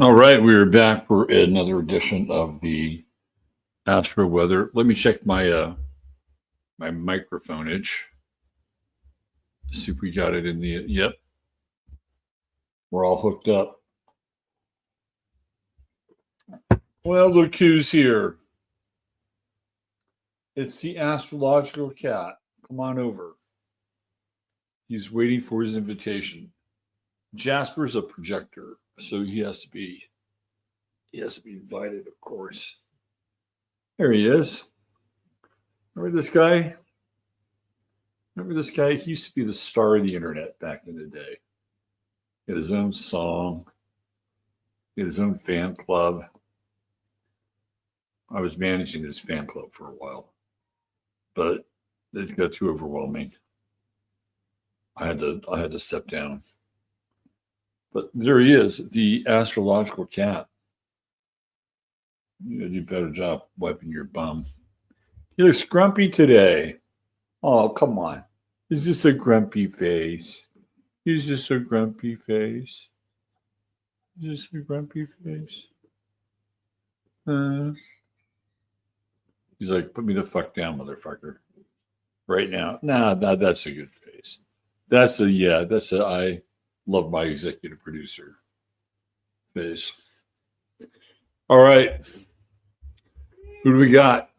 All right, we are back for another edition of the Astro Weather. Let me check my microphoneage. See if we got it in the. Yep, we're all hooked up. Well, look who's here. It's the astrological cat. Come on over. He's waiting for his invitation. Jasper's a projector, so he has to be invited, of course. There he is. Remember this guy? He used to be the star of the internet back in the day. He had his own song. He had his own fan club. I was managing his fan club for a while, but it got too overwhelming. I had to step down. But there he is, the astrological cat. You do a better job wiping your bum. He looks grumpy today. Oh, come on. Is this a grumpy face? Is this a grumpy face? Is this a grumpy face? He's like, put me the fuck down, motherfucker. Right now. Nah, that's a good face. That's a I love my executive producer face. All right. Who do we got?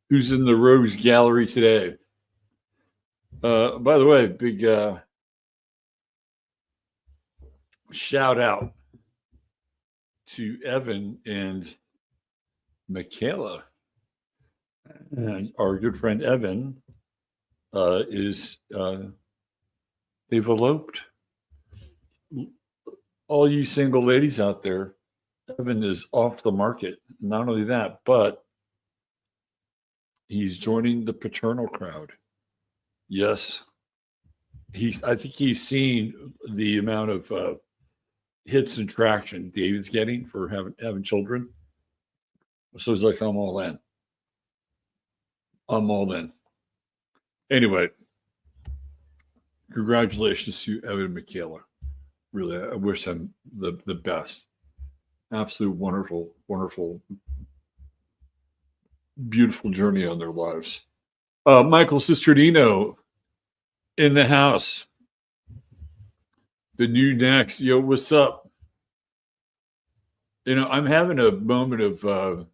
Who's in the Rogues Gallery today? By the way, big shout out to Evan and Michaela. And our good friend Evan is they've eloped. All you single ladies out there, Evan is off the market. Not only that, but he's joining the paternal crowd. Yes. I think he's seen the amount of hits and traction David's getting for having children. So he's like, I'm all in. I'm all in. Anyway, congratulations to Evan and Michaela. Really, I wish them the best. Absolute wonderful, wonderful, beautiful journey on their lives. Michael Sistradino in the house. The new next. Yo, what's up? You know, I'm having a moment of what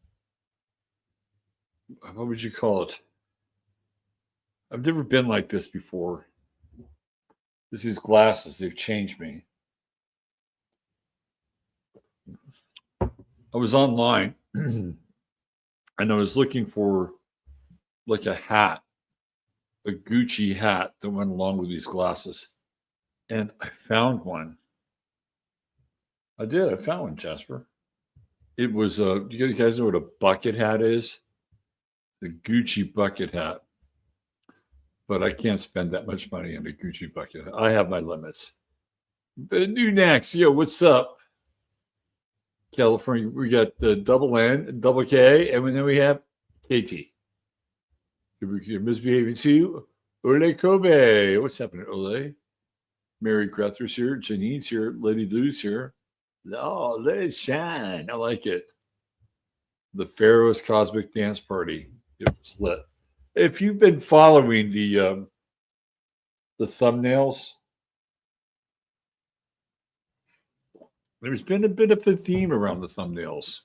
would you call it? I've never been like this before. These glasses, they've changed me. I was online and I was looking for like a hat, a Gucci hat that went along with these glasses. And I found one. I did. I found one, Jasper. It was you guys know what a bucket hat is? The Gucci bucket hat. But I can't spend that much money on a Gucci bucket hat. I have my limits. The new next, yo, what's up? California, we got the double N, double K, and then we have KT. You're misbehaving too. Ole Kobe. What's happening, Ole? Mary Grether's here. Janine's here. Lady Lou's here. Oh, let it shine. I like it. The Pharaoh's Cosmic Dance Party. It was lit. If you've been following the thumbnails, there's been a bit of a theme around the thumbnails.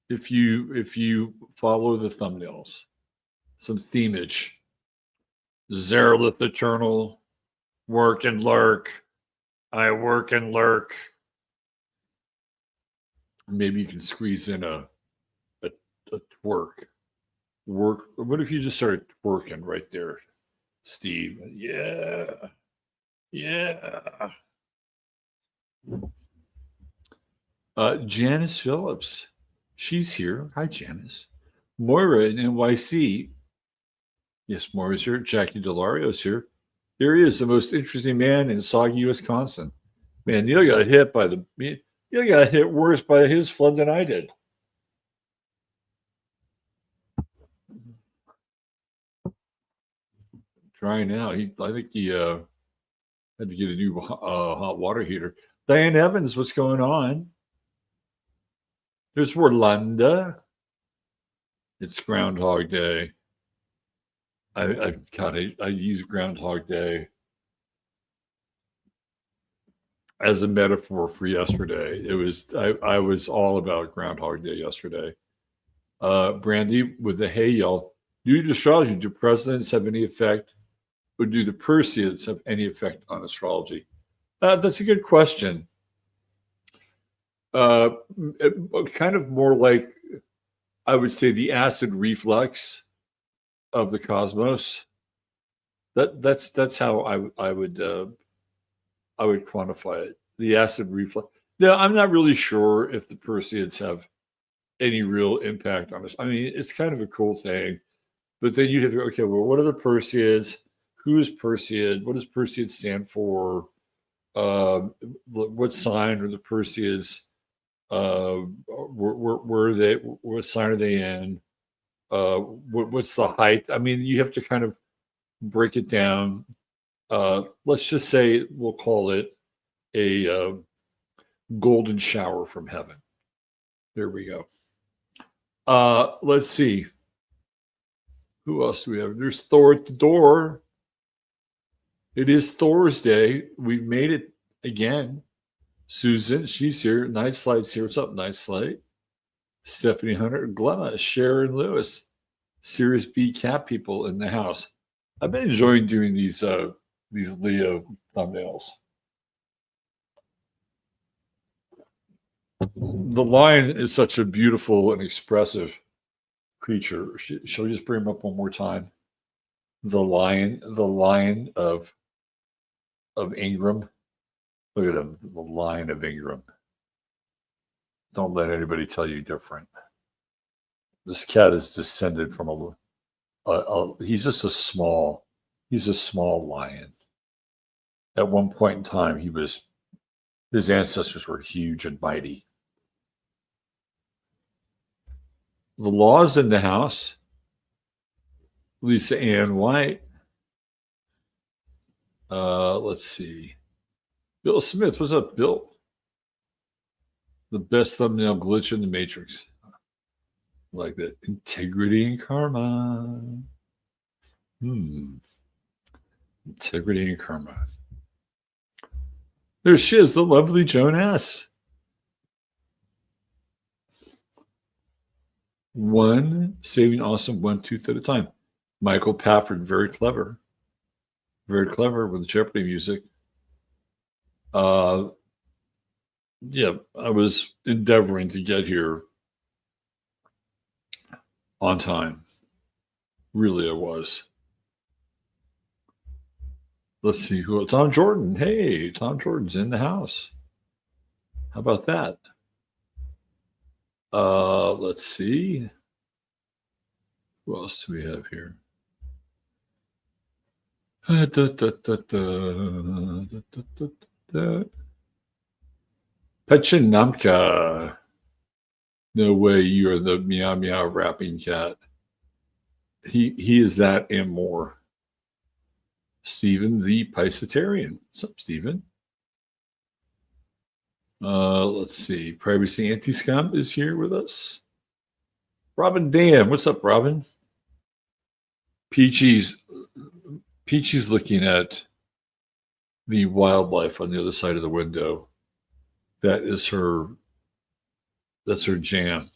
If you follow the thumbnails, some themage. Zerlith Eternal, work and lurk. I work and lurk. Maybe you can squeeze in a twerk. Work. What if you just started twerking right there, Steve? Yeah. Janice Phillips. She's here. Hi, Janice. Moira in NYC. Yes, Moira's here. Jackie Delario's here. Here he is, the most interesting man in soggy Wisconsin. Man, Neil got hit worse by his flood than I did. Drying out. I think he had to get a new hot water heater. Diane Evans, what's going on? There's Orlando. It's Groundhog Day. I use Groundhog Day as a metaphor for yesterday. I was all about Groundhog Day yesterday. Brandy with the hey y'all. Due to astrology, do presidents have any effect, or do the Perseids have any effect on astrology? That's a good question. Kind of more like, I would say, the acid reflux of the cosmos. That's how I would quantify it. The acid reflux. Yeah, I'm not really sure if the Perseids have any real impact on us. I mean, it's kind of a cool thing, but then you have to, okay, well, what are the Perseids? Who is Perseid? What does Perseid stand for? What sign are the Perseids? Where are they? What sign are they in? What's the height? I mean, you have to kind of break it down. Let's just say we'll call it a golden shower from heaven. There we go. Let's see. Who else do we have? There's Thor at the door. It is Thor's Day. We've made it again. Susan, she's here. Night Slight's here. What's up, Night Slight? Stephanie Hunter, Glenna, Sharon Lewis, Sirius B cat people in the house. I've been enjoying doing these Leo thumbnails. The lion is such a beautiful and expressive creature. Shall we just bring him up one more time? The lion of Ingram. Look at him, the Lion of Ingram. Don't let anybody tell you different. This cat is descended from he's just a small lion. At one point in time, his ancestors were huge and mighty. The Law's in the house. Lisa Ann White. Let's see. Bill Smith, what's up, Bill? The best thumbnail glitch in the Matrix. Like that. Integrity and karma. Integrity and karma. There she is, the lovely Joan S. One saving awesome 1 tooth at a time. Michael Pafford, very clever. Very clever with the Jeopardy music. Yeah, I was endeavoring to get here on time. Really, I was. Let's see who. Tom Jordan. Hey, Tom Jordan's in the house. How about that? Let's see. Who else do we have here? Pechinamka. No way you're the meow meow rapping cat. He is that and more. Stephen the Piscatarian. What's up, Stephen? Let's see. Privacy Anti-Scum is here with us. Robin Dan. What's up, Robin? Peachy's looking at the wildlife on the other side of the window. That's her jam.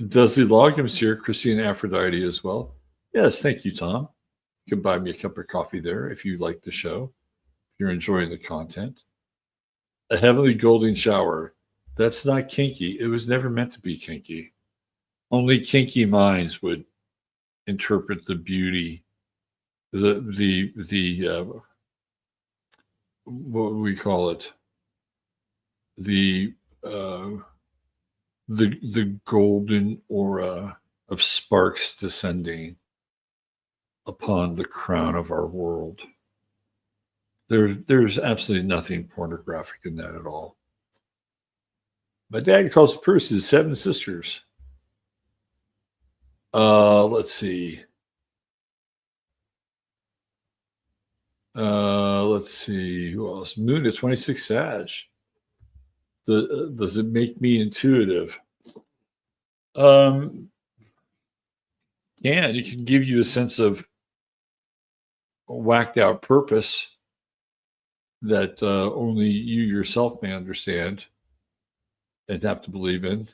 Dudley Logham's here. Christine Aphrodite as well. Yes, thank you, Tom. You can buy me a cup of coffee there if you like the show, if you're enjoying the content. A heavenly golden shower. That's not kinky. It was never meant to be kinky. Only kinky minds would interpret the beauty, the what would we call it? The golden aura of sparks descending upon the crown of our world. There's absolutely nothing pornographic in that at all. My dad calls the Perseid 7 sisters. Let's see. Let's see. Who else? Moon at 26 Sag. Does it make me intuitive? Um, yeah, it can give you a sense of whacked out purpose that only you yourself may understand and have to believe in.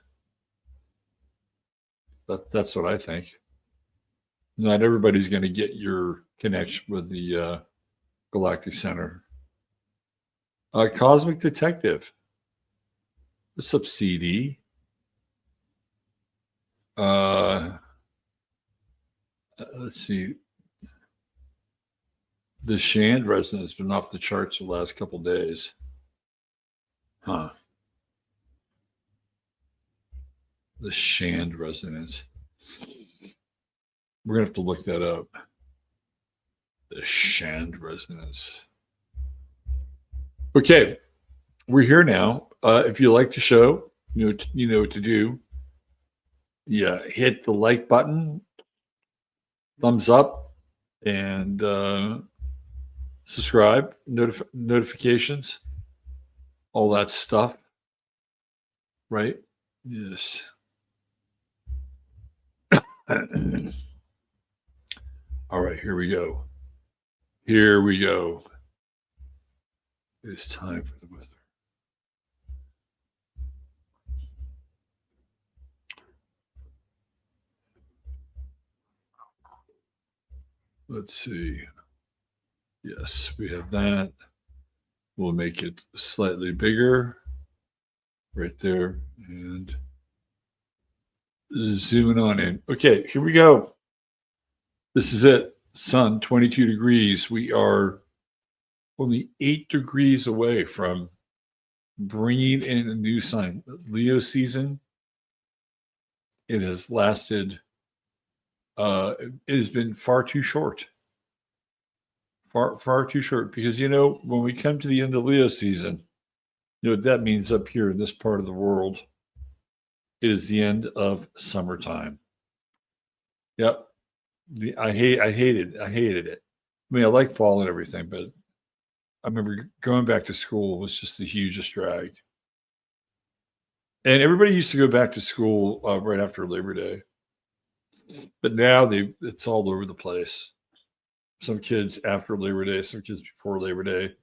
That's what I think. Not everybody's going to get your connection with the Galactic Center. Cosmic Detective. What's up, CD? Let's see. The Shand resonance has been off the charts the last couple days. Huh. The Shand resonance. We're going to have to look that up. The Shand resonance. Okay. We're here now. If you like the show, you know what to do. Yeah, hit the like button, thumbs up, and subscribe, notifications, all that stuff. Right? Yes. All right, here we go. Here we go. It's time for the weather. Let's see. Yes, we have that. We'll make it slightly bigger right there and zooming on in. Okay, here we go. This is it. Sun, 22 degrees. We are only 8 degrees away from bringing in a new sign. Leo season. It has lasted. It has been far too short. Far too short, because when we come to the end of Leo season, what that means up here in this part of the world is the end of summertime. Yep. I hated it. I mean, I like fall and everything, but I remember going back to school was just the hugest drag. And everybody used to go back to school right after Labor Day. But now it's all over the place. Some kids after Labor Day, some kids before Labor Day.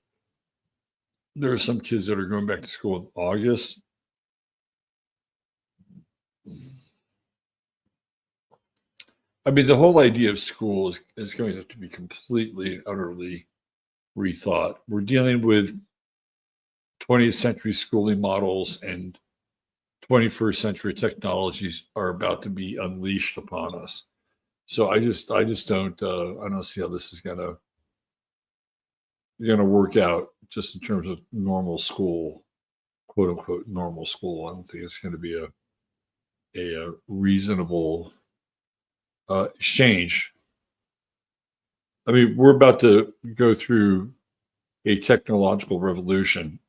There are some kids that are going back to school in August. I mean, the whole idea of school is going to have to be completely and utterly rethought. We're dealing with 20th century schooling models, and 21st century technologies are about to be unleashed upon us. So I just don't I don't see how this is gonna work out just in terms of normal school, quote unquote normal school. I don't think it's going to be a reasonable exchange. I mean, we're about to go through a technological revolution,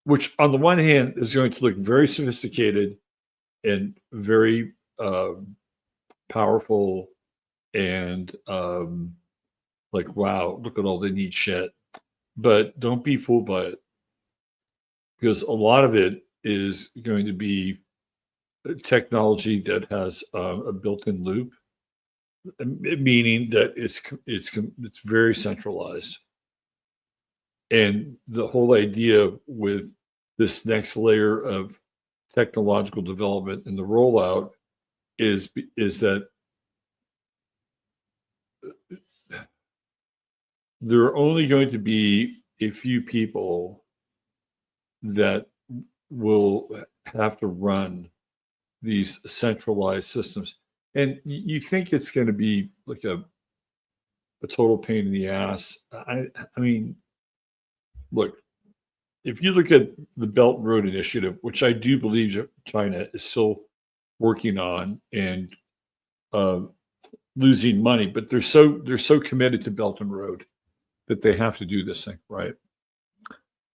which on the one hand is going to look very sophisticated and very powerful and like, wow, look at all the neat shit. But don't be fooled by it, because a lot of it is going to be technology that has a built-in loop, meaning that it's very centralized. And the whole idea with this next layer of technological development and the rollout is that there are only going to be a few people that will have to run these centralized systems. And you think it's going to be like a total pain in the ass. I mean, look, if you look at the Belt and Road Initiative, which I do believe China is still working on and losing money, but they're so committed to Belt and Road that they have to do this thing, right?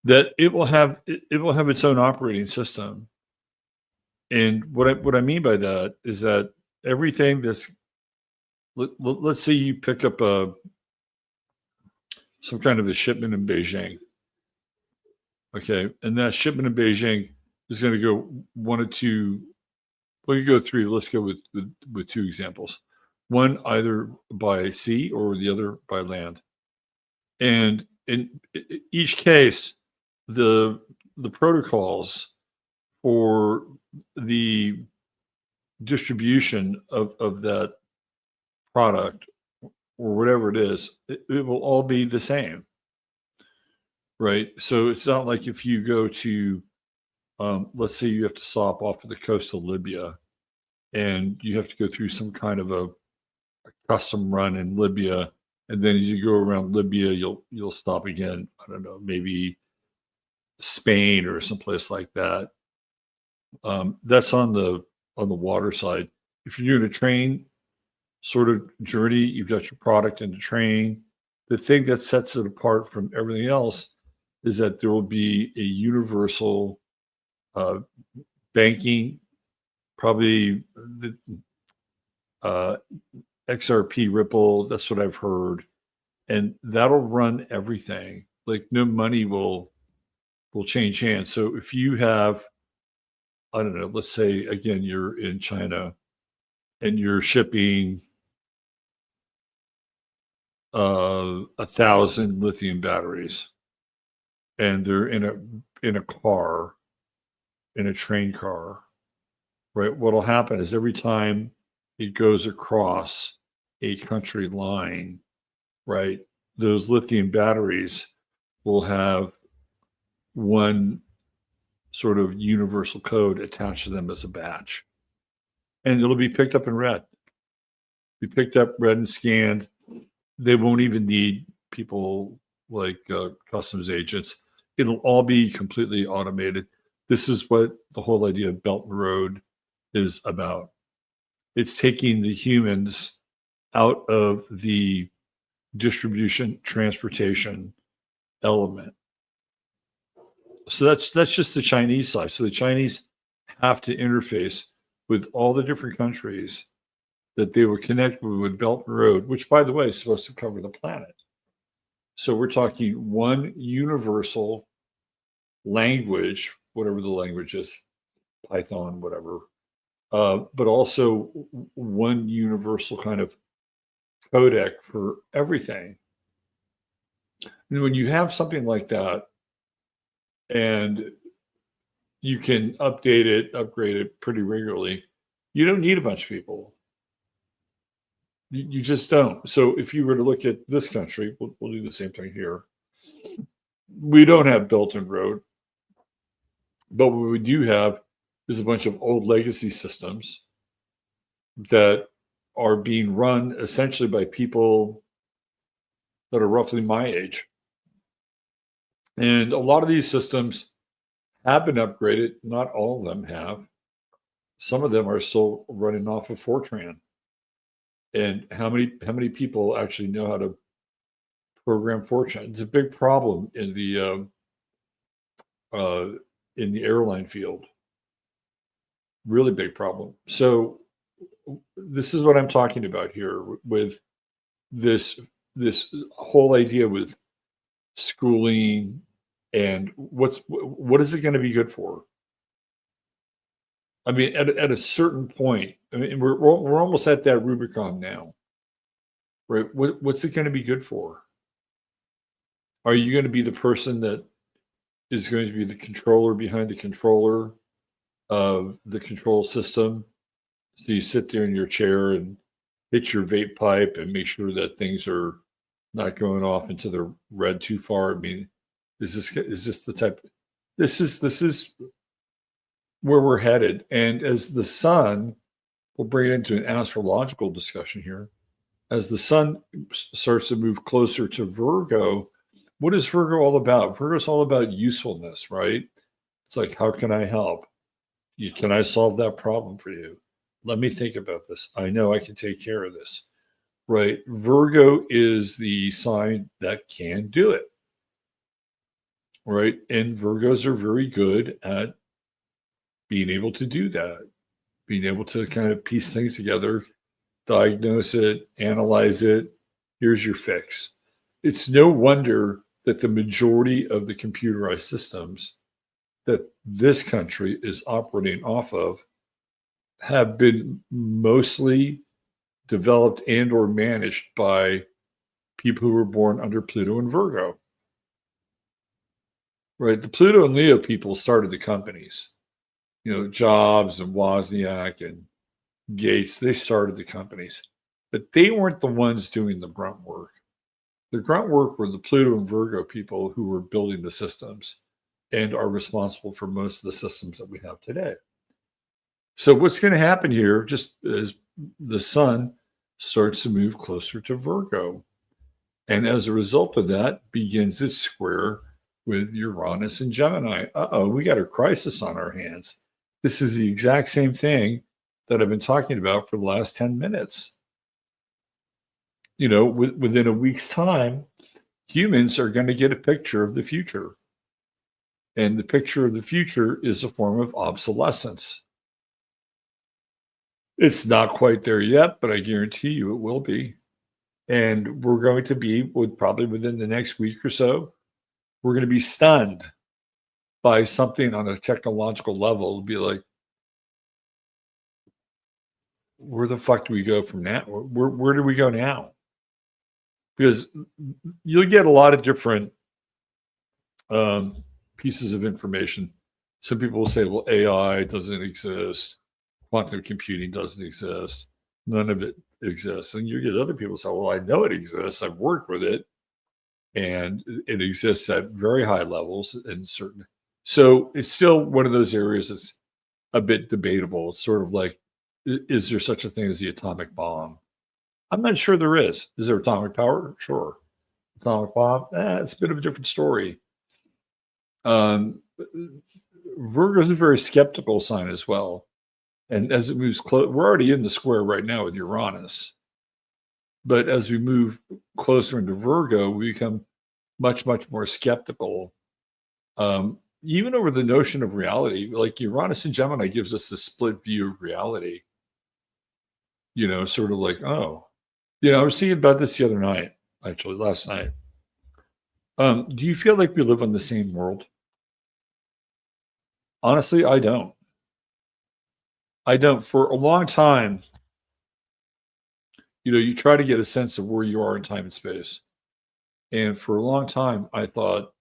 That it will have its own operating system. And what I mean by that is that everything that's let's say you pick up some kind of a shipment in Beijing. Okay, and that shipment in Beijing is going to go one or two. Well, you go three. Let's go with two examples. One either by sea or the other by land. And in each case, the protocols for the distribution of that product or whatever it is, it will all be the same, right? So it's not like if you go to, let's say you have to stop off at the coast of Libya, and you have to go through some kind of a custom run in Libya, and then as you go around Libya, you'll stop again. I don't know, maybe Spain or someplace like that. That's on the water side. If you're doing a train sort of journey, you've got your product in the train. The thing that sets it apart from everything else is that there will be a universal banking, probably the XRP Ripple. That's what I've heard, and that'll run everything. Like no money will change hands. So if you have, I don't know, let's say again you're in China and you're shipping 1,000 lithium batteries, and they're in a car, in a train car, right? What'll happen is every time it goes across a country line, right, those lithium batteries will have one sort of universal code attached to them as a batch, and it'll be picked up and read. Be picked up, read, and scanned. They won't even need people like customs agents. It'll all be completely automated. This is what the whole idea of Belt and Road is about. It's taking the humans out of the distribution, transportation element. So that's just the Chinese side. So the Chinese have to interface with all the different countries that they were connected with Belt and Road, which, by the way, is supposed to cover the planet. So we're talking one universal language, whatever the language is, Python, whatever, but also one universal kind of codec for everything. And when you have something like that, and you can update it, upgrade it pretty regularly, you don't need a bunch of people. You just don't. So if you were to look at this country, we'll do the same thing here. We don't have Belt and Road, but what we do have is a bunch of old legacy systems that are being run essentially by people that are roughly my age. And a lot of these systems have been upgraded. Not all of them have. Some of them are still running off of Fortran. And how many people actually know how to program Fortran? It's a big problem in the airline field. Really big problem. So this is what I'm talking about here with this whole idea with schooling and what is it going to be good for? I mean, at a certain point, I mean, we're almost at that Rubicon now, right? What's it going to be good for? Are you going to be the person that is going to be the controller behind the controller of the control system? So you sit there in your chair and hit your vape pipe and make sure that things are not going off into the red too far. I mean, is this the type? This is where we're headed. And as the sun, we'll bring it into an astrological discussion here. As the sun starts to move closer to Virgo, what is Virgo all about? Virgo is all about usefulness, right? It's like, how can I help? Can I solve that problem for you? Let me think about this. I know I can take care of this, right? Virgo is the sign that can do it, right? And Virgos are very good at being able to do that, being able to kind of piece things together, diagnose it, analyze it. Here's your fix. it's no wonder that the majority of the computerized systems that this country is operating off of have been mostly developed and or managed by people who were born under Pluto and Virgo. Right? The Pluto and Leo people started the companies. Jobs and Wozniak and Gates, they started the companies. But they weren't the ones doing the grunt work. The grunt work were the Pluto and Virgo people who were building the systems and are responsible for most of the systems that we have today. So what's going to happen here, just as the sun starts to move closer to Virgo, and as a result of that, begins its square with Uranus and Gemini. We got a crisis on our hands. This is the exact same thing that I've been talking about for the last 10 minutes. Within a week's time, humans are going to get a picture of the future. And the picture of the future is a form of obsolescence. It's not quite there yet, but I guarantee you it will be. And we're going to be, probably within the next week or so, we're going to be stunned by something on a technological level. It'll be like, where the fuck do we go from now? Where do we go now? Because you'll get a lot of different pieces of information. Some people will say, well, AI doesn't exist. Quantum computing doesn't exist. None of it exists. And you get other people say, well, I know it exists. I've worked with it. And it exists at very high levels and certain. So it's still one of those areas that's a bit debatable. It's sort of like, is there such a thing as the atomic bomb? I'm not sure there is. Is there atomic power? Sure. Atomic bomb? It's a bit of a different story. Virgo is a very skeptical sign as well. And as it moves close, we're already in the square right now with Uranus. But as we move closer into Virgo, we become much, much more skeptical. Even over the notion of reality, like Uranus and Gemini gives us a split view of reality. Sort of like, I was thinking about this the other night, actually, last night. Do you feel like we live on the same world? Honestly, I don't. For a long time, you try to get a sense of where you are in time and space. And for a long time, I thought,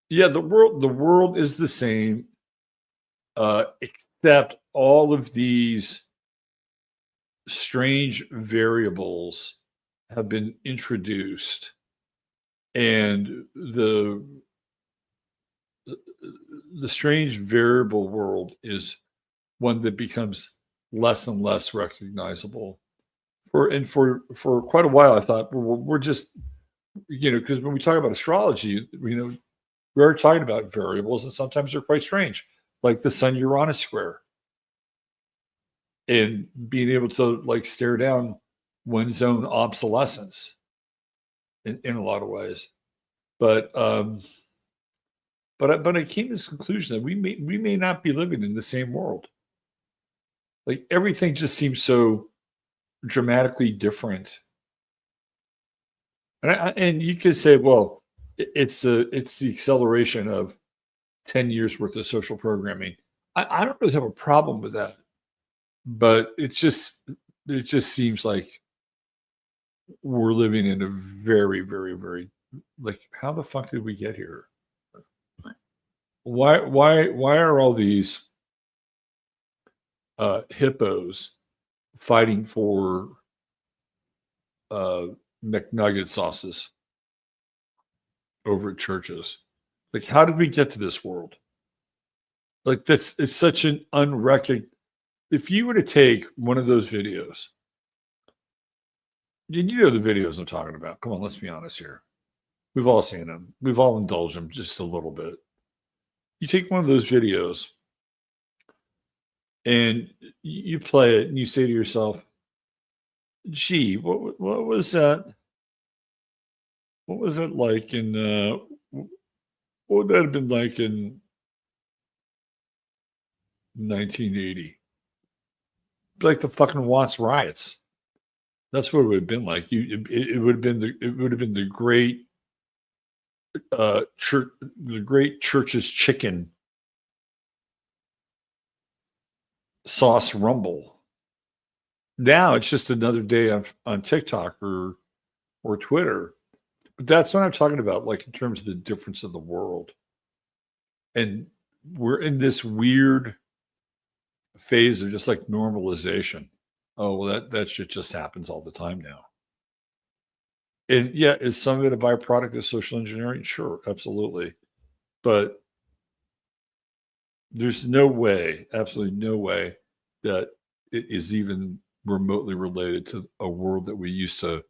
yeah, the world is the same, except all of these strange variables have been introduced, and the strange variable world is one that becomes less and less recognizable. For quite a while, I thought, well, we're just, because when we talk about astrology, we are talking about variables, and sometimes they're quite strange, like the Sun Uranus square, and being able to like stare down one's own obsolescence in a lot of ways. But I came to this conclusion that we may not be living in the same world. Like everything just seems so dramatically different. And you could say, well, it's the acceleration of 10 years worth of social programming. I don't really have a problem with that, but it just seems like we're living in a very, very, very, like, how the fuck did we get here? Why are all these hippos fighting for McNugget sauces over at churches? Like, how did we get to this world? Like, it's such an unrecognized. If you were to take one of those videos, and you know the videos I'm talking about. Come on, let's be honest here. We've all seen them. We've all indulged them just a little bit. You take one of those videos and you play it and you say to yourself, gee, what was that? What was it like in, what would that have been like in 1980? Like the fucking Watts riots. That's what it would have been like. It would have been the great church, the great church's chicken sauce rumble. Now it's just another day on TikTok or Twitter. But that's what I'm talking about, like in terms of the difference of the world. And we're in this weird phase of just like normalization. Oh, well, that shit just happens all the time now. And yeah, is some of it a byproduct of social engineering? Sure, absolutely. But there's no way, absolutely no way, that it is even remotely related to a world that we used to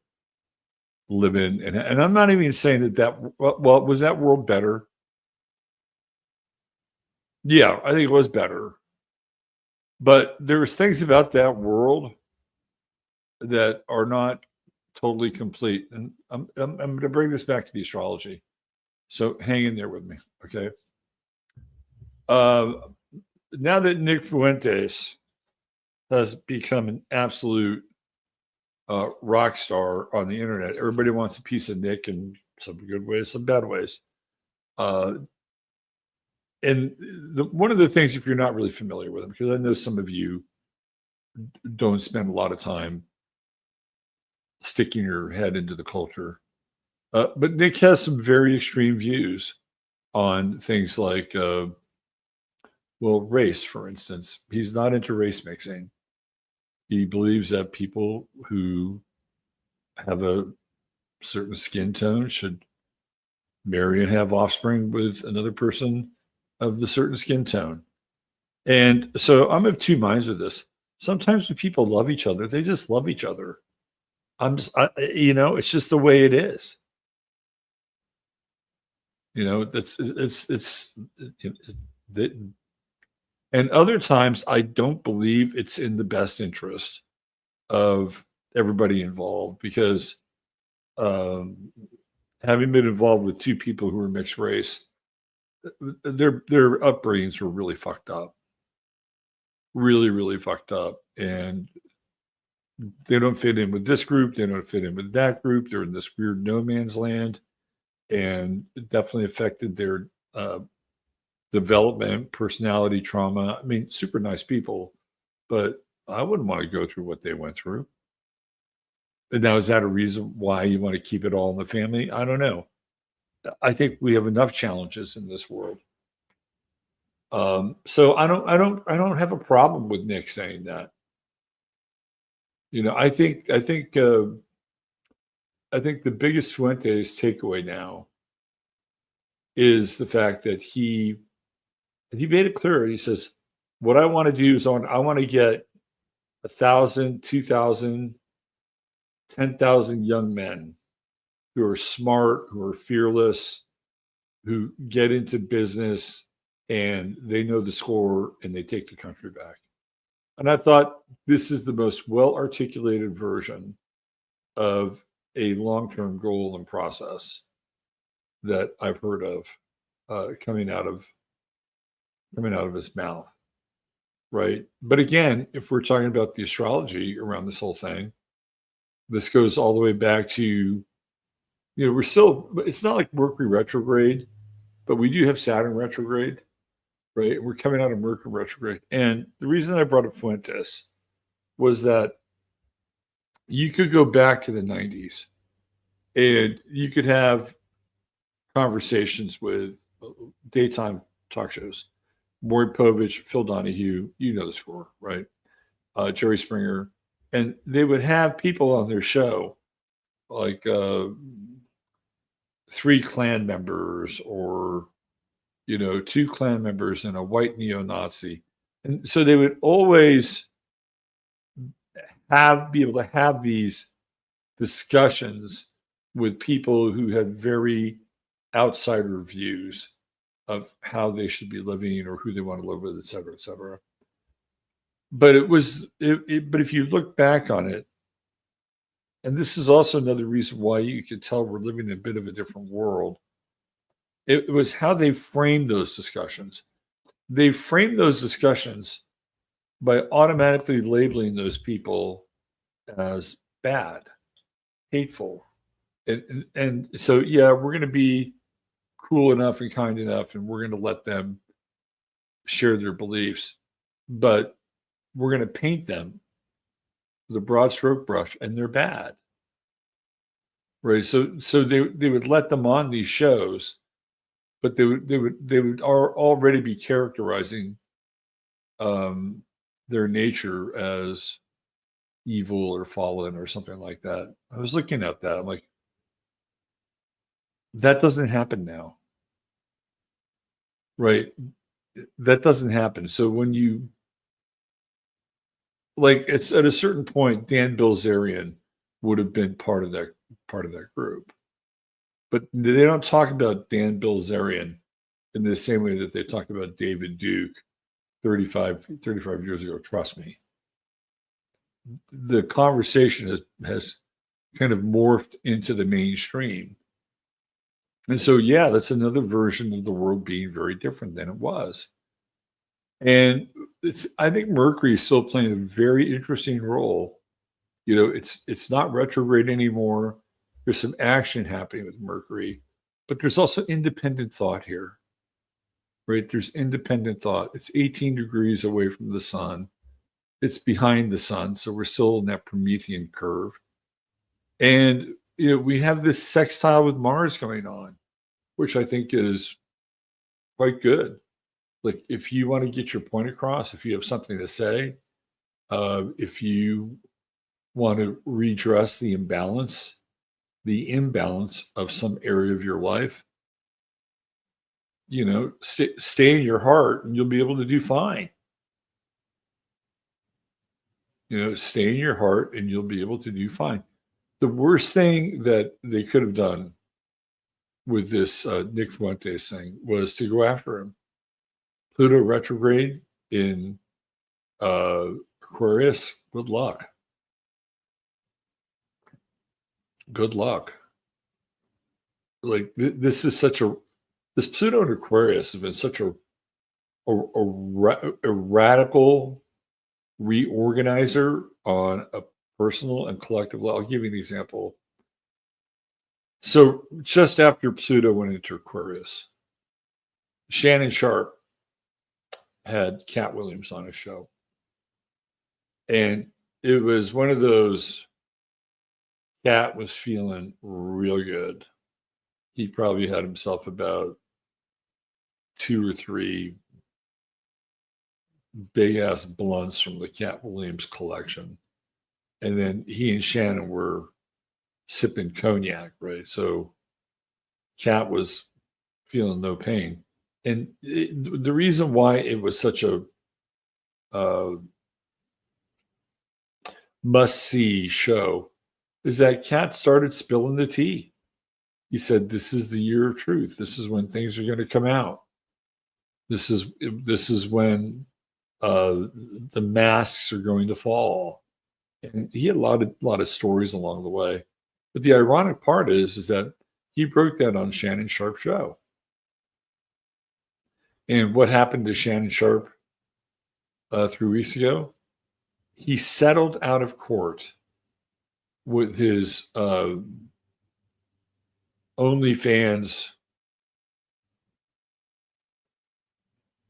live in. And I'm not even saying well, was that world better? Yeah, I think it was better. But there's things about that world that are not totally complete. And I'm going to bring this back to the astrology. So hang in there with me, okay? Now that Nick Fuentes has become an absolute rock star on the internet, everybody wants a piece of Nick in some good ways, some bad ways. And one of the things, if you're not really familiar with him, because I know some of you don't spend a lot of time sticking your head into the culture, but Nick has some very extreme views on things like, race, for instance. He's not into race mixing. He believes that people who have a certain skin tone should marry and have offspring with another person of the certain skin tone. And so I'm of two minds with this. Sometimes when people love each other, they just love each other. It's just the way it is. And other times I don't believe it's in the best interest of everybody involved, because having been involved with two people who are mixed race, their upbringings were really fucked up. Really, really fucked up. And they don't fit in with this group. They don't fit in with that group. They're in this weird no man's land. And it definitely affected their development, personality, trauma. I mean, super nice people, but I wouldn't want to go through what they went through. And now, is that a reason why you want to keep it all in the family? I don't know. I think we have enough challenges in this world. So I don't have a problem with Nick saying that. I think the biggest Fuentes takeaway now is the fact that he made it clear. He says, what I want to do is I want to get 1,000, 2,000, 10,000 young men who are smart, who are fearless, who get into business and they know the score and they take the country back. And I thought this is the most well-articulated version of a long-term goal and process that I've heard of coming out of his mouth, right? But again, if we're talking about the astrology around this whole thing, this goes all the way back to, it's not like Mercury retrograde, but we do have Saturn retrograde, right? We're coming out of Mercury retrograde. And the reason I brought up Fuentes was that you could go back to the 90s and you could have conversations with daytime talk shows. Maury Povich, Phil Donahue, you know the score, right? Jerry Springer. And they would have people on their show, like 3 Klan members or, 2 Klan members and a white neo-Nazi. And so they would always be able to have these discussions with people who had very outsider views of how they should be living or who they want to live with, et cetera, et cetera. But but if you look back on it, and this is also another reason why you could tell we're living in a bit of a different world, it was how they framed those discussions. They framed those discussions by automatically labeling those people as bad, hateful. And so, yeah, we're going to be cool enough and kind enough, and we're going to let them share their beliefs, but we're going to paint them with a broad stroke brush, and they're bad. Right. So they would let them on these shows, but they would already be characterizing their nature as evil or fallen or something like that. I was looking at that. I'm like, that doesn't happen now. Right. That doesn't happen. So when you like, it's at a certain point, Dan Bilzerian would have been part of that group. But they don't talk about Dan Bilzerian in the same way that they talk about David Duke 35 years ago. Trust me. The conversation has kind of morphed into the mainstream. And so, yeah, that's another version of the world being very different than it was. And I think Mercury is still playing a very interesting role. It's not retrograde anymore. There's some action happening with Mercury, but there's also independent thought here, right? There's independent thought. It's 18 degrees away from the sun. It's behind the sun, so we're still in that Promethean curve. And we have this sextile with Mars going on, which I think is quite good. Like, if you want to get your point across, if you have something to say, if you want to redress the imbalance of some area of your life, stay in your heart and you'll be able to do fine. Stay in your heart and you'll be able to do fine. The worst thing that they could have done with this Nick Fuentes thing was to go after him. Pluto retrograde in Aquarius, good luck. Good luck. Like, this Pluto in Aquarius has been such a radical reorganizer on a personal and collective level. I'll give you an example. So just after Pluto went into Aquarius, Shannon Sharp had Cat Williams on his show. And it was one of those, Cat was feeling real good. He probably had himself about 2 or 3 big ass blunts from the Cat Williams collection. And then he and Shannon were sipping cognac, right? So Cat was feeling no pain. And the reason why it was such a must-see show is that Cat started spilling the tea. He said, "This is the year of truth. This is when things are going to come out. This is when the masks are going to fall." And he had a lot of stories along the way. But the ironic part is that he broke that on Shannon Sharp's show. And what happened to Shannon Sharp 3 weeks ago? He settled out of court with his OnlyFans,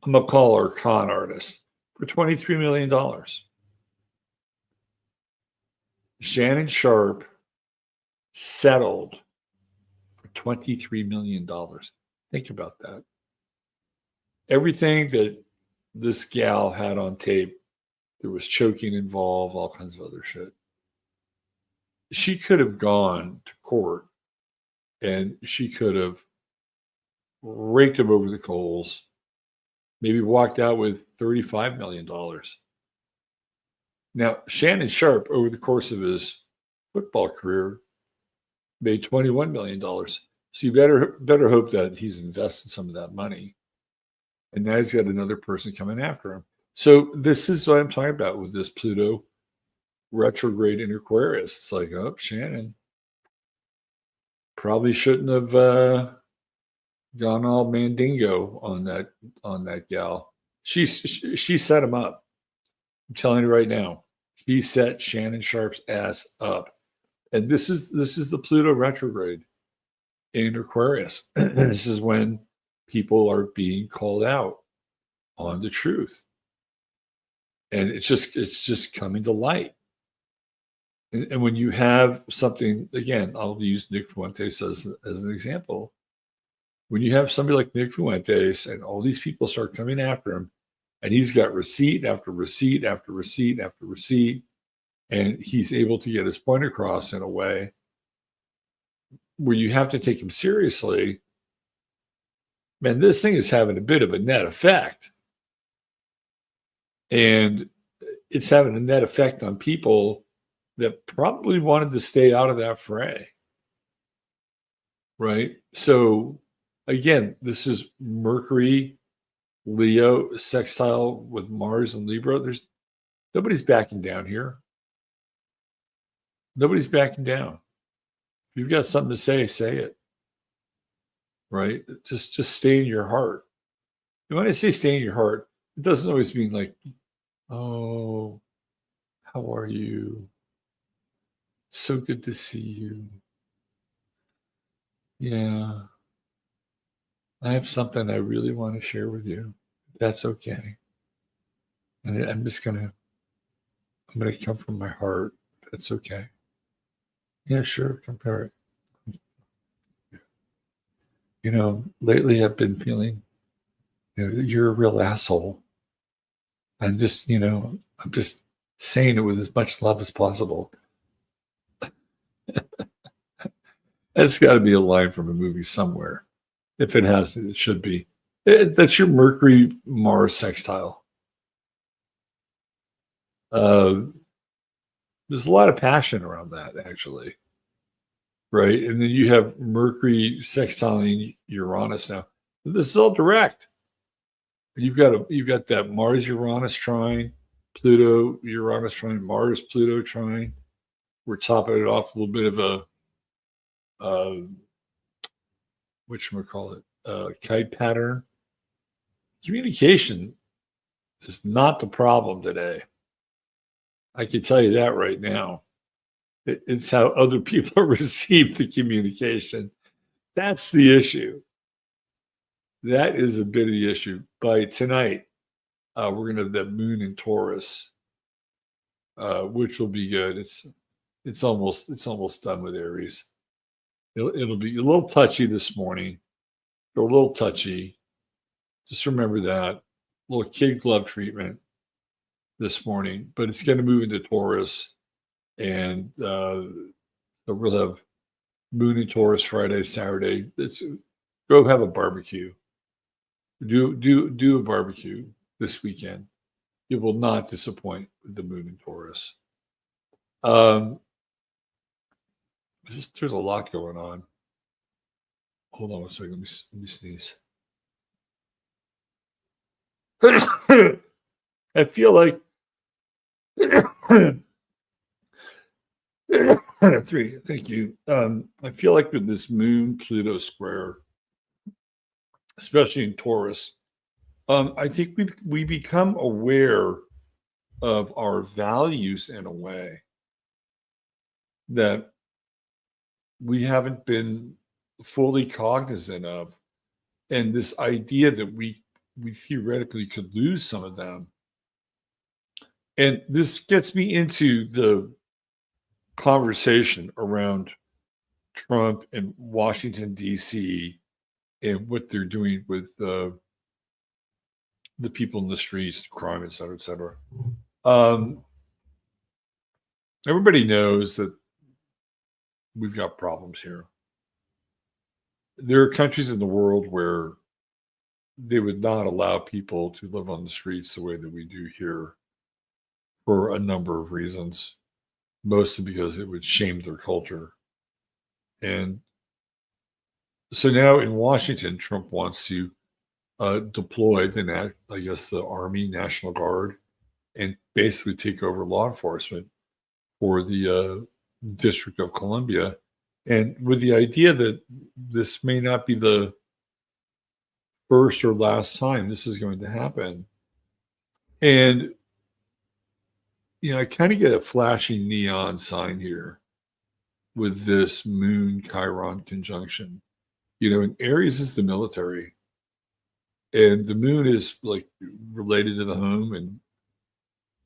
I'm going to call her con artist, for $23 million. Shannon Sharp settled for $23 million. Think about that. Everything that this gal had on tape, there was choking involved, all kinds of other shit. She could have gone to court and she could have raked him over the coals, maybe walked out with $35 million. Now, Shannon Sharp, over the course of his football career, made $21 million. So you better hope that he's invested some of that money. And now he's got another person coming after him. So this is what I'm talking about with this Pluto retrograde in Aquarius. It's like, oh, Shannon probably shouldn't have gone all mandingo on that gal. She set him up. I'm telling you right now, she set Shannon Sharp's ass up. And this is the Pluto retrograde in Aquarius. This is when people are being called out on the truth. And it's just coming to light. And when you have something, again, I'll use Nick Fuentes as an example. When you have somebody like Nick Fuentes and all these people start coming after him, and he's got receipt after receipt after receipt after receipt, and he's able to get his point across in a way where you have to take him seriously, man, this thing is having a bit of a net effect. And it's having a net effect on people that probably wanted to stay out of that fray. Right? So, again, this is Mercury, Leo, sextile with Mars and Libra. Nobody's backing down here. Nobody's backing down. If you've got something to say it. Right? Just stay in your heart. And when I say stay in your heart, it doesn't always mean like, oh, how are you? So good to see you. Yeah. I have something I really want to share with you. That's okay. And I'm gonna come from my heart. That's okay. Yeah, sure, compare it. Lately I've been feeling, you're a real asshole. I'm just saying it with as much love as possible. That's got to be a line from a movie somewhere. If it hasn't, it should be. That's your Mercury Mars sextile. There's a lot of passion around that, actually. Right? And then you have Mercury sextiling Uranus now. This is all direct. You've got that Mars Uranus trine, Pluto Uranus trine, Mars Pluto trine. We're topping it off a little bit of a kite pattern. Communication is not the problem today. I can tell you that right now. It's how other people receive the communication. That's the issue. That is a bit of the issue. By tonight, we're going to have that moon in Taurus, which will be good. It's almost done with Aries. It'll be a little touchy this morning. A little touchy. Just remember that. Little kid glove treatment this morning, but it's going to move into Taurus, and so we'll have moon in Taurus Friday, Saturday. Go have a barbecue. Do a barbecue this weekend. It will not disappoint with the moon in Taurus. There's a lot going on. Hold on a second. Let me sneeze. I feel like three. Thank you. I feel like with this Moon Pluto square, especially in Taurus, I think we become aware of our values in a way that we haven't been fully cognizant of, and this idea that we theoretically could lose some of them. And this gets me into the conversation around Trump and Washington, D.C., and what they're doing with the people in the streets, crime, et cetera, et cetera. Everybody knows that we've got problems here. There are countries in the world where they would not allow people to live on the streets the way that we do here for a number of reasons, mostly because it would shame their culture. And so now in Washington, Trump wants to deploy the Army, National Guard, and basically take over law enforcement for the District of Columbia. And with the idea that this may not be the first or last time this is going to happen. And, I kind of get a flashing neon sign here. with this Moon Chiron conjunction. You know, and Aries is the military, and the Moon is like related to the home and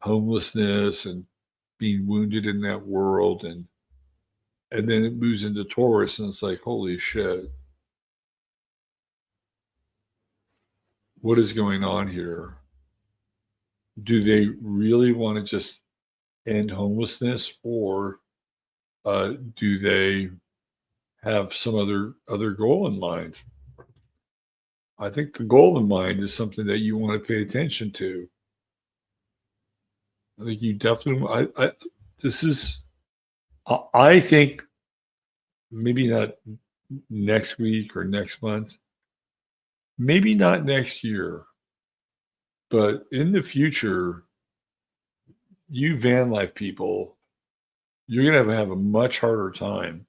homelessness and being wounded in that world, and then it moves into Taurus, and it's like, holy shit, what is going on here? Do they really want to just end homelessness, or do they have some other goal in mind? I think the goal in mind is something that you want to pay attention to. I think you definitely. This is. I think maybe not next week or next month, maybe not next year, but in the future, you van life people, you're going to have a much harder time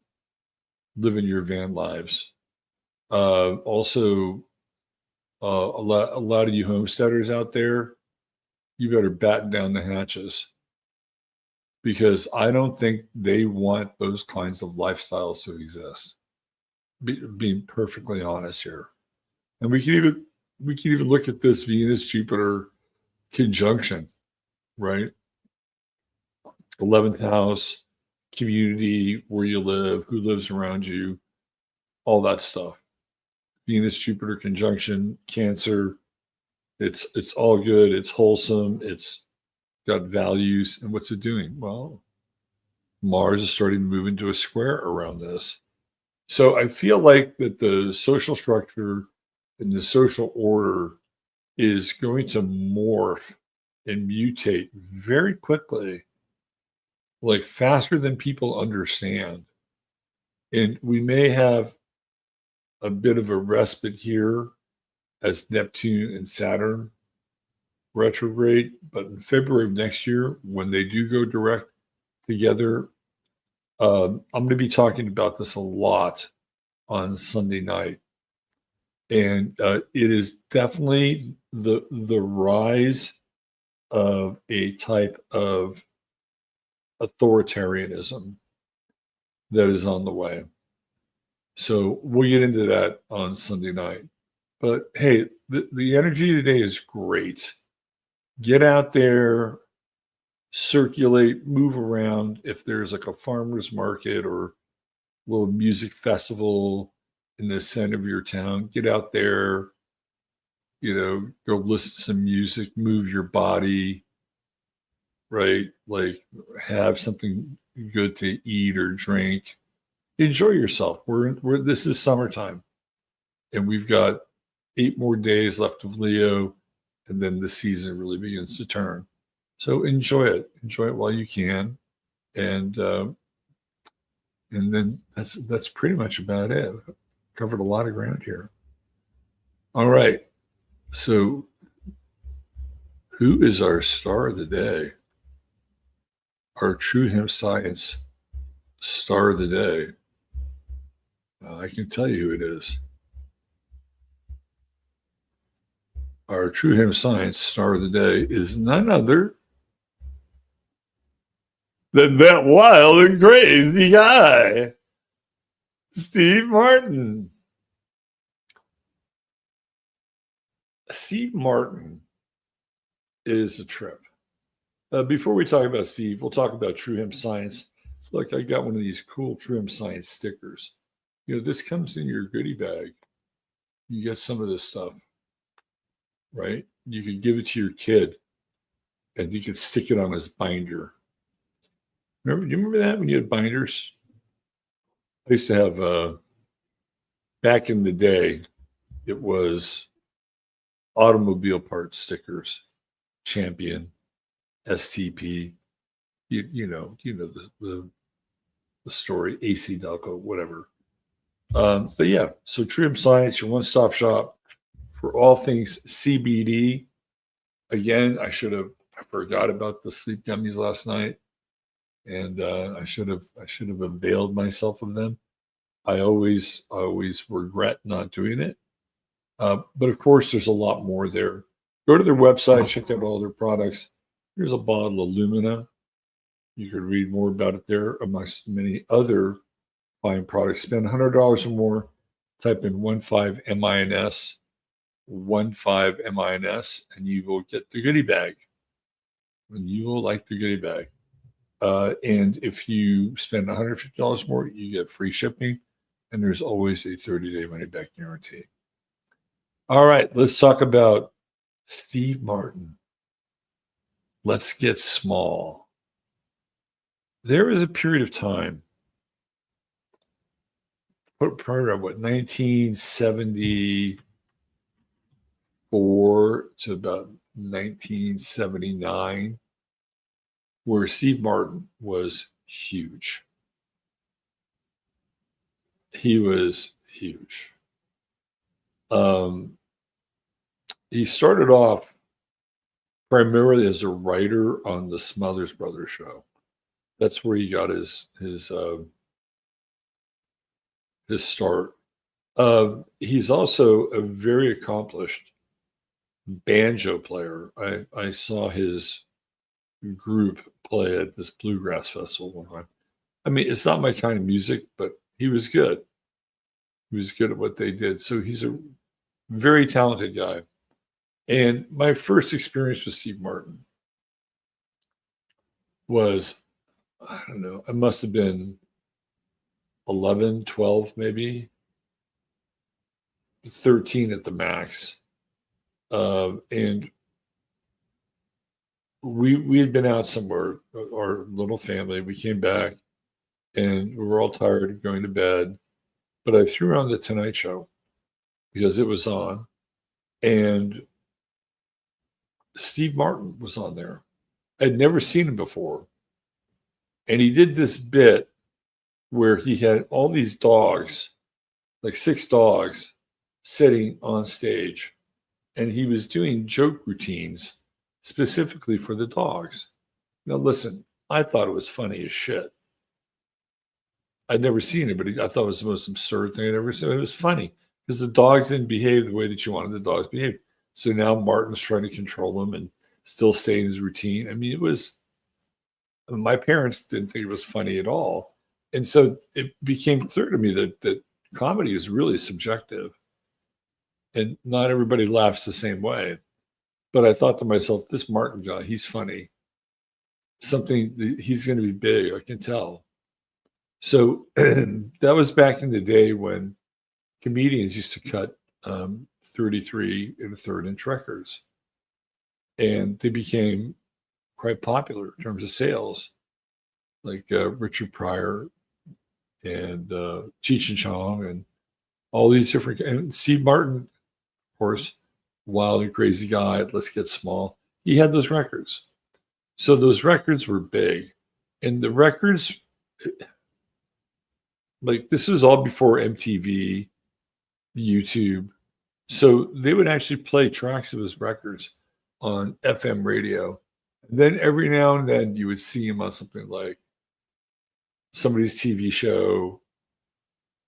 living your van lives. Also, a lot of you homesteaders out there, you better batten down the hatches, because I don't think they want those kinds of lifestyles to exist. Being perfectly honest here, and we can even look at this Venus Jupiter conjunction, right? 11th house, community, where you live, who lives around you, all that stuff. Venus Jupiter conjunction, Cancer. It's all good. It's wholesome. It's got values. And what's it doing? Well, Mars is starting to move into a square around this. So I feel like that the social structure and the social order is going to morph and mutate very quickly, like faster than people understand. And we may have a bit of a respite here as Neptune and Saturn retrograde, but in February of next year, when they do go direct together, I'm going to be talking about this a lot on Sunday night, and it is definitely the rise of a type of authoritarianism that is on the way. So we'll get into that on Sunday night. But hey, the energy today is great. Get out there, circulate, move around. If there's like a farmer's market or a little music festival in the center of your town, get out there, go listen to some music, move your body, right? Like have something good to eat or drink. Enjoy yourself. This is summertime, and we've got 8 more days left of Leo, and then the season really begins to turn. So enjoy it. Enjoy it while you can, and then that's pretty much about it. Covered a lot of ground here. All right. So who is our star of the day? Our True Hemp Science star of the day. I can tell you who it is. Our True Hemp Science star of the day is none other than that wild and crazy guy, Steve Martin. Steve Martin is a trip. Before we talk about Steve, we'll talk about True Hemp Science. Look, I got one of these cool True Hemp Science stickers. This comes in your goodie bag. You get some of this stuff, right? You could give it to your kid, and you could stick it on his binder. Do you remember that when you had binders? I used to have, back in the day, it was automobile part stickers, Champion, STP, you know the story, AC Delco, whatever. But yeah, so True Hemp Science, your one-stop shop for all things CBD. Again, I forgot about the sleep gummies last night, and I should have availed myself of them. I always regret not doing it. But of course, there's a lot more there. Go to their website, check out all their products. Here's a bottle of Lumina. You could read more about it there, amongst many other buying products. Spend $100 or more, type in 15MINS, 15MINS, and you will get the goodie bag. And you will like the goodie bag. And if you spend $150 more, you get free shipping, and there's always a 30-day money-back guarantee. All right, let's talk about Steve Martin. Let's get small. There was a period of time, probably around 1974 to about 1979, where Steve Martin was huge. He was huge. He started off primarily as a writer on the Smothers Brothers show. That's where he got his start. He's also a very accomplished banjo player. I saw his group play at this bluegrass festival one time. I mean, it's not my kind of music, but he was good. He was good at what they did. So he's a very talented guy. And my first experience with Steve Martin was, I don't know, I must have been 11, 12, maybe 13 at the max. And we had been out somewhere, our little family. We came back and we were all tired of going to bed. But I threw on the Tonight Show because it was on. And Steve Martin was on there. I'd never seen him before. And he did this bit where he had all these dogs, like 6 dogs, sitting on stage. And he was doing joke routines specifically for the dogs. Now, listen, I thought it was funny as shit. I'd never seen it, but I thought it was the most absurd thing I'd ever seen. It was funny because the dogs didn't behave the way that you wanted the dogs to behave. So now Martin's trying to control them and still stay in his routine. I mean, my parents didn't think it was funny at all. And so it became clear to me that comedy is really subjective. And not everybody laughs the same way. But I thought to myself, this Martin guy, he's funny. He's going to be big, I can tell. So that was back in the day when comedians used to cut 33 1/3-inch records. And they became quite popular in terms of sales, like Richard Pryor and Cheech and Chong and all these different, and Steve Martin, of course, wild and crazy guy, Let's Get Small. He had those records. So those records were big. And the records, like this was all before MTV, YouTube. So they would actually play tracks of his records on FM radio. And then every now and then you would see him on something like somebody's TV show,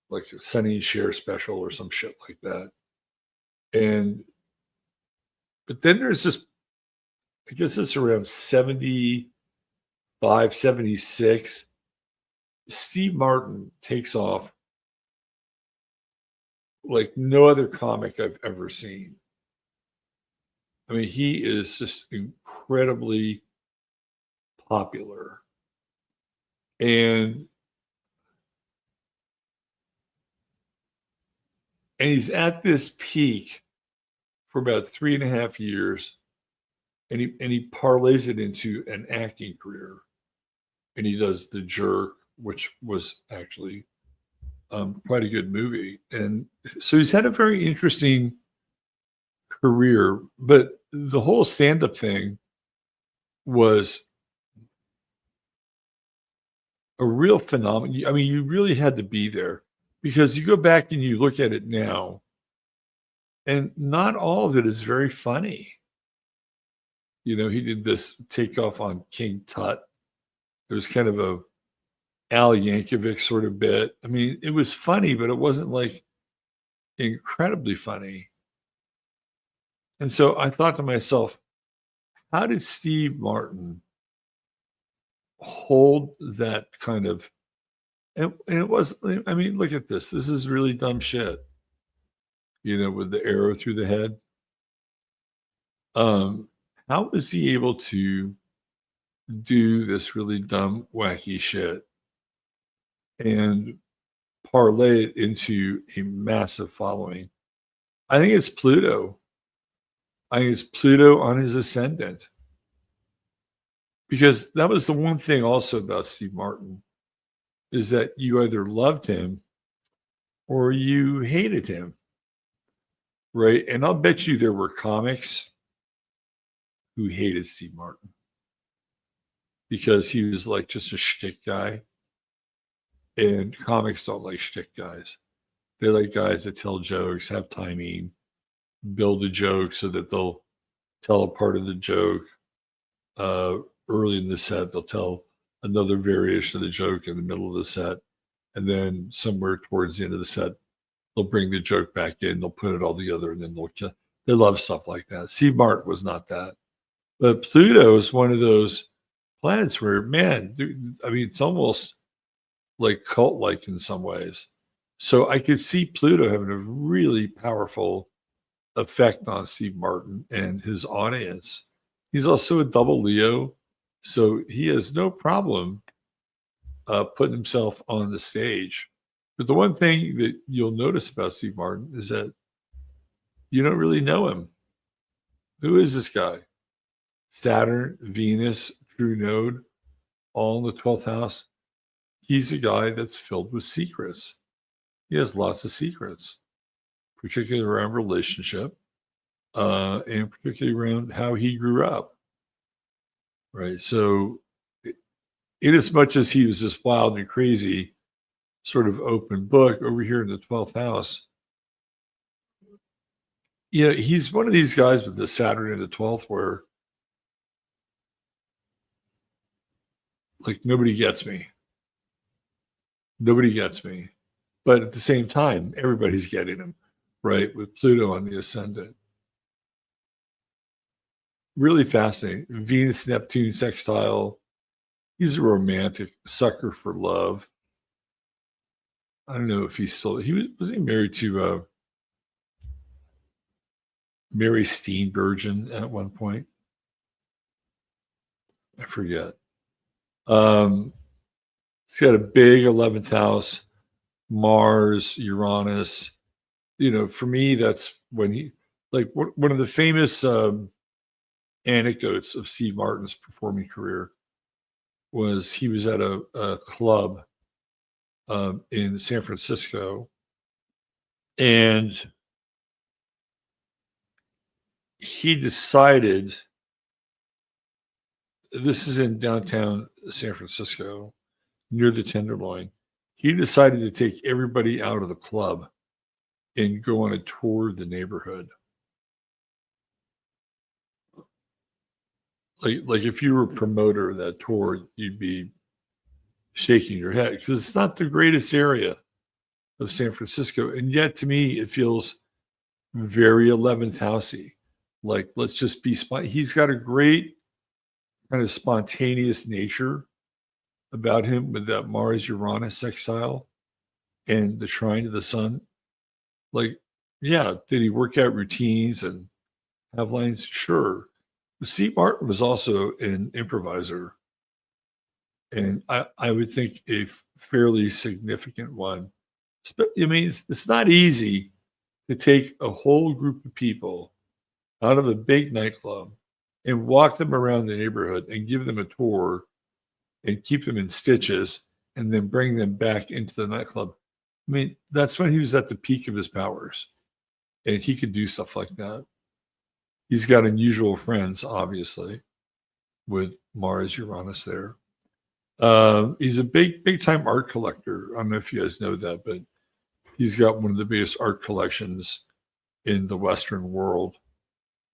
like a Sonny and Cher special or some shit like that. But then there's this, I guess it's around 75, 76. Steve Martin takes off like no other comic I've ever seen. I mean, he is just incredibly popular. And he's at this peak for about 3.5 years. And he parlays it into an acting career. And he does The Jerk, which was actually quite a good movie. And so he's had a very interesting career, but the whole stand-up thing was a real phenomenon. I mean, you really had to be there because you go back and you look at it now, and not all of it is very funny. You know, he did this takeoff on King Tut. There was kind of a Al Yankovic sort of bit. I mean, it was funny, but it wasn't like incredibly funny. And so I thought to myself, how did Steve Martin hold that kind of And it was, I mean, look at this. This is really dumb shit, with the arrow through the head. Um, how is he able to do this really dumb, wacky shit and parlay it into a massive following? I think it's Pluto. I think it's Pluto on his ascendant. Because that was the one thing also about Steve Martin is that you either loved him or you hated him, right? And I'll bet you there were comics who hated Steve Martin because he was like just a shtick guy. And comics don't like shtick guys. They like guys that tell jokes, have timing, build a joke so that they'll tell a part of the joke early in the set. They'll tell another variation of the joke in the middle of the set. And then somewhere towards the end of the set, they'll bring the joke back in, they'll put it all together, and then they love stuff like that. Steve Martin was not that. But Pluto is one of those planets where, man, dude, I mean, it's almost like cult-like in some ways. So I could see Pluto having a really powerful effect on Steve Martin and his audience. He's also a double Leo, so he has no problem putting himself on the stage. But the one thing that you'll notice about Steve Martin is that you don't really know him. Who is this guy? Saturn, Venus, True Node, all in the 12th house. He's a guy that's filled with secrets. He has lots of secrets, particularly around relationship, and particularly around how he grew up. Right. So, in as much as he was this wild and crazy, sort of open book over here in the 12th house, he's one of these guys with the Saturn in the 12th where, like, nobody gets me. Nobody gets me. But at the same time, everybody's getting him, right? With Pluto on the ascendant. Really fascinating. Venus, Neptune sextile. He's a romantic sucker for love. I don't know if was he married to Mary Steenburgen at one point? I forget. He's got a big 11th house, Mars, Uranus. For me, that's when he, like, one of the famous anecdotes of Steve Martin's performing career was he was at a club in San Francisco, and he decided, this is in downtown San Francisco, near the Tenderloin. He decided to take everybody out of the club and go on a tour of the neighborhood. Like if you were a promoter of that tour, you'd be shaking your head because it's not the greatest area of San Francisco. And yet, to me, it feels very 11th housey. Like, let's just be he's got a great kind of spontaneous nature about him with that Mars Uranus sextile and the trine to the sun. Like, yeah, did he work out routines and have lines? Sure. But Steve Martin was also an improviser, and I would think a fairly significant one. I mean, it's not easy to take a whole group of people out of a big nightclub and walk them around the neighborhood and give them a tour and keep them in stitches and then bring them back into the nightclub. I mean, that's when he was at the peak of his powers, and he could do stuff like that. He's got unusual friends, obviously, with Mars Uranus there. He's a big time art collector. I don't know if you guys know that, but he's got one of the biggest art collections in the Western world.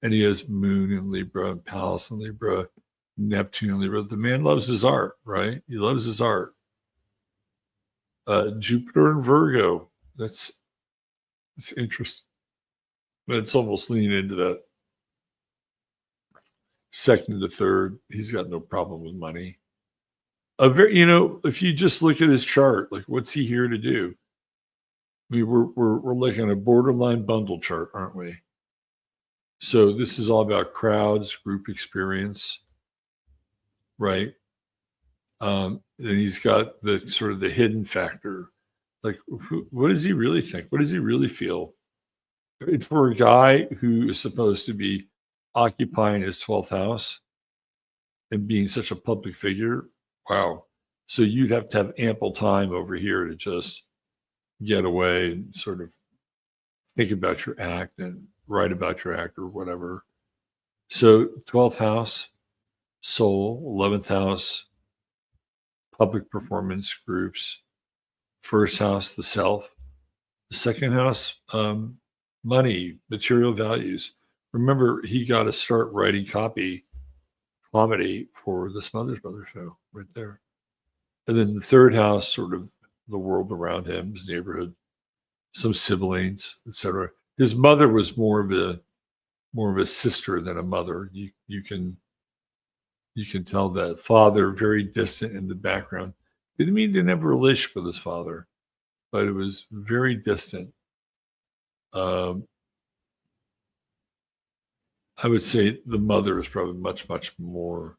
And he has Moon in Libra, and Pallas in Libra, Neptune in Libra. The man loves his art, right? He loves his art. Jupiter and Virgo. That's interesting. But it's almost leaning into that second to third. He's got no problem with money. A very, you know, if you just look at his chart, like what's he here to do? I mean, we're looking at a borderline bundle chart, aren't we? So this is all about crowds, group experience, right? Then he's got the sort of the hidden factor. Like, what does he really think? What does he really feel? And for a guy who is supposed to be occupying his 12th house and being such a public figure, wow. So you'd have to have ample time over here to just get away and sort of think about your act and write about your act or whatever. So 12th house, soul, 11th house, public performance groups, first house, the self, the second house, money, material values. Remember, he got to start writing comedy for the Smothers Brothers show right there. And then the third house, sort of the world around him, his neighborhood, some siblings, etc. His mother was more of a sister than a mother. You can tell that. Father, very distant in the background. Didn't mean he didn't have a relationship with his father, but it was very distant. Um, I would say the mother is probably much, much more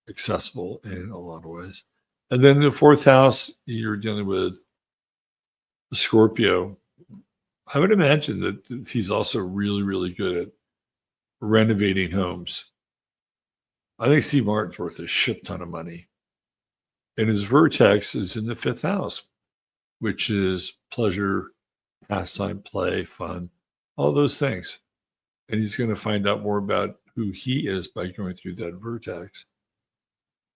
accessible in a lot of ways. And then the fourth house, you're dealing with Scorpio. I would imagine that he's also really, really good at renovating homes. I think Steve Martin's worth a shit ton of money. And his vertex is in the fifth house, which is pleasure, pastime, play, fun, all those things. And he's going to find out more about who he is by going through that vertex.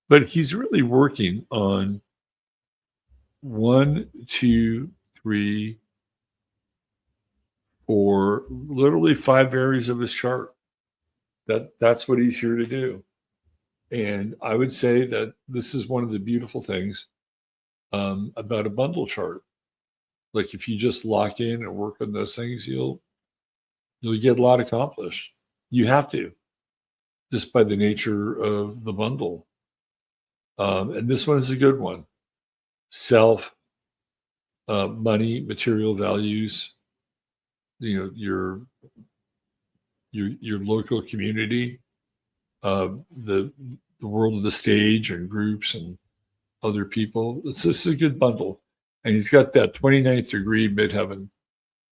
But he's really working on 1, 2, 3, 4, literally 5 areas of his chart. That's what he's here to do. And I would say that this is one of the beautiful things about a bundle chart. Like if you just lock in and work on those things, you'll get a lot accomplished. You have to, just by the nature of the bundle. And this one is a good one. Self, money, material values, you know, your local community, the world of the stage and groups and other people. This is a good bundle. And he's got that 29th degree midheaven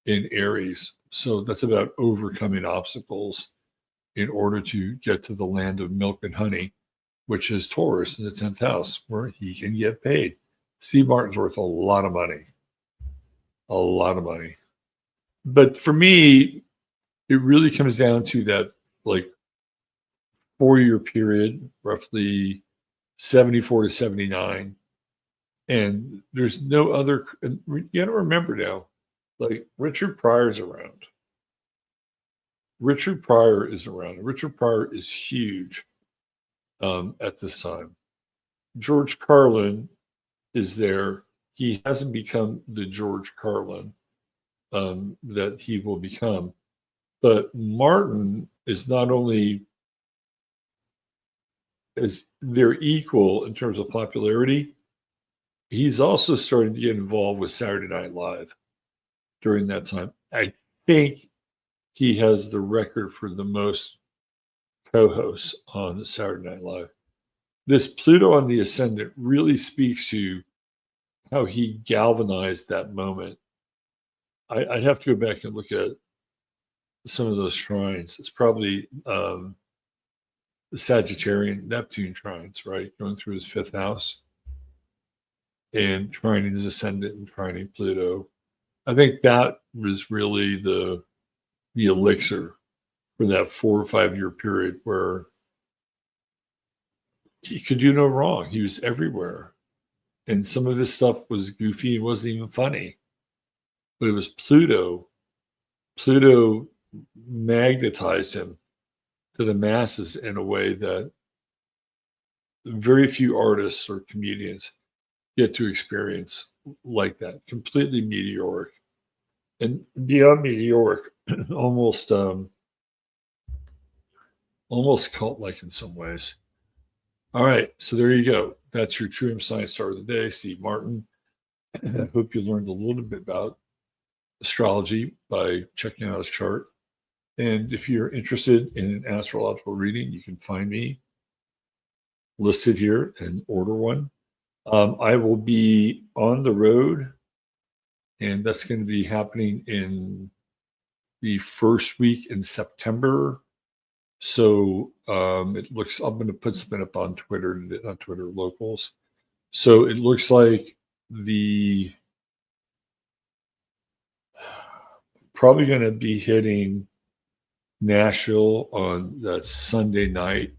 in Aries. So that's about overcoming obstacles in order to get to the land of milk and honey, which is Taurus in the 10th house, where he can get paid. Steve Martin's worth a lot of money. A lot of money. But for me, it really comes down to that like 4-year period, roughly 74 to 79. And there's no other, you got to remember now, like Richard Pryor's around. Richard Pryor is around. Richard Pryor is huge at this time. George Carlin is there. He hasn't become the George Carlin that he will become. But Martin is not only is they're equal in terms of popularity, he's also starting to get involved with Saturday Night Live during that time. I think he has the record for the most co-hosts on Saturday Night Live. This Pluto on the ascendant really speaks to how he galvanized that moment. I'd have to go back and look at some of those trines. It's probably the Sagittarian Neptune trines, right? Going through his fifth house and trining his ascendant and trining Pluto. I think that was really the elixir for that 4 or 5 year period where he could do no wrong. He was everywhere. And some of his stuff was goofy and wasn't even funny. But it was Pluto. Pluto magnetized him to the masses in a way that very few artists or comedians get to experience like that. Completely meteoric. And beyond meteoric, almost cult-like in some ways. All right. So there you go. That's your True Hemp Science Star of the Day, Steve Martin. I hope you learned a little bit about astrology by checking out his chart. And if you're interested in an astrological reading, you can find me listed here and order one. I will be on the road, and that's going to be happening in the first week in September. So it looks, I'm going to put something up on Twitter, on Twitter locals. So it looks like the probably going to be hitting Nashville on that Sunday night,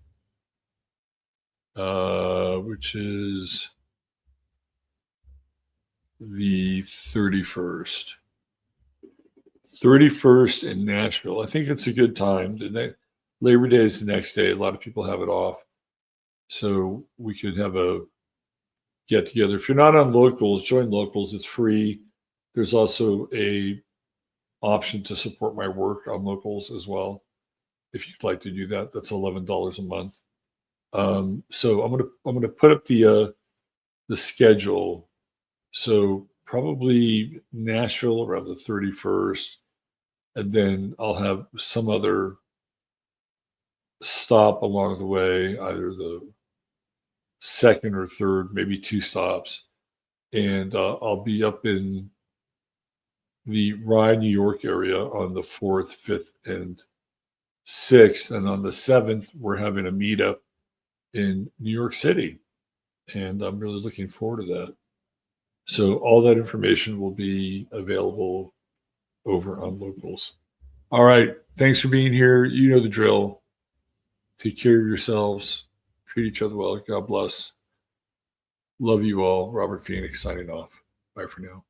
which is the 31st. 31st in Nashville. I think it's a good time. Labor Day is the next day. A lot of people have it off. So we could have a get together. If you're not on locals, join locals. It's free. There's also a option to support my work on locals as well. If you'd like to do that, that's $11 a month. So I'm gonna put up the schedule. So probably Nashville around the 31st, and then I'll have some other stop along the way, either the second or third, maybe two stops, and I'll be up in the Rye, New York area on the 4th, 5th, and 6th. And on the 7th, we're having a meetup in New York City. And I'm really looking forward to that. So all that information will be available over on locals. All right. Thanks for being here. You know the drill. Take care of yourselves. Treat each other well. God bless. Love you all. Robert Phoenix signing off. Bye for now.